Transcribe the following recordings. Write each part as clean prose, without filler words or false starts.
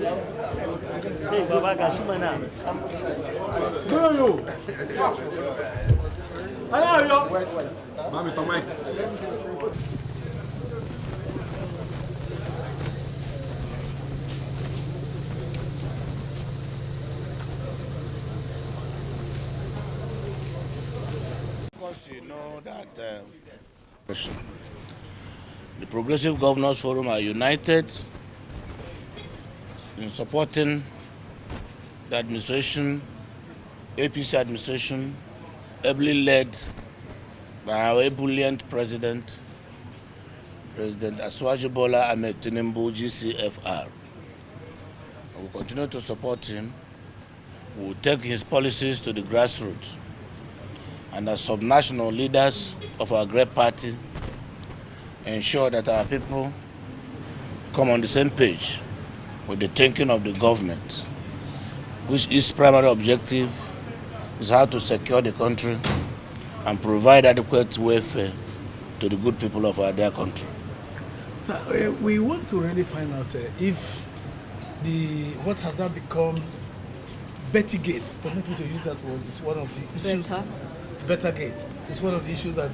Hey, Baba Gashimana. Of course, you know that the Progressive Governors Forum are united in supporting the administration, APC administration, ably led by our ebullient President Asuwaji Bola Ahmed Tinubu, GCFR. We will continue to support him. We will take his policies to the grassroots. And as subnational leaders of our great party, ensure that our people come on the same page with the thinking of the government, which its primary objective is how to secure the country and provide adequate welfare to the good people of our dear country. So, we want to really find out if what has now become Betty Gates, permit me to use that word, is one of the issues. Better Gates is one of the issues that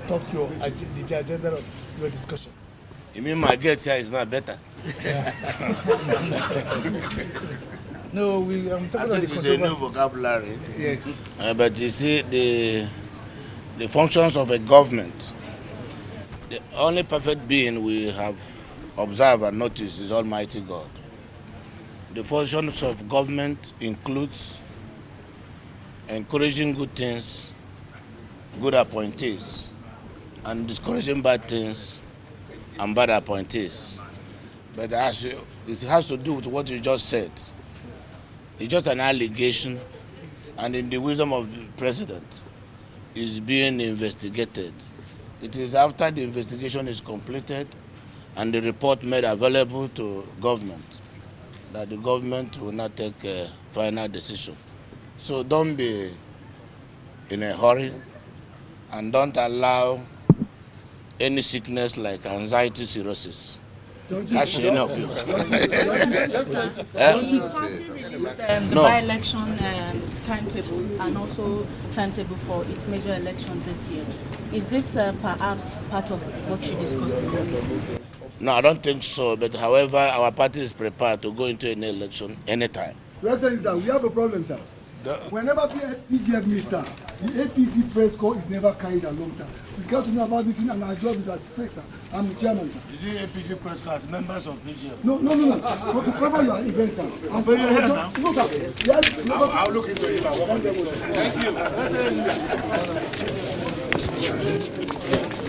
topped the agenda of your discussion. You mean my gate here is not better? No, I'm talking about it's a new vocabulary. Yes. But you see, the functions of a government, the only perfect being we have observed and noticed is Almighty God. The functions of government includes encouraging good things, good appointees, and discouraging bad things and bad appointees. But it has to do with what you just said. It's just an allegation, and in the wisdom of the president, is being investigated. It is after the investigation is completed and the report made available to government that the government will not take a final decision. So don't be in a hurry and don't allow any sickness like anxiety, cirrhosis. Catch any of you. The party released the by-election timetable and also timetable for its major election this year. Is this perhaps part of what you discussed in the meeting? No, I don't think so. But however, our party is prepared to go into an election anytime. Your Excellency, sir, we have a problem, sir. Whenever PGF meets, sir, the APC press call is never carried along, sir. We got to know about this thing, and our job is at stake, sir. I'm the chairman, sir. Is it APC press call as members of PGF? No. But to cover your event, sir. I'm very here now. No, sir. Yes, I'll look into it. Thank you.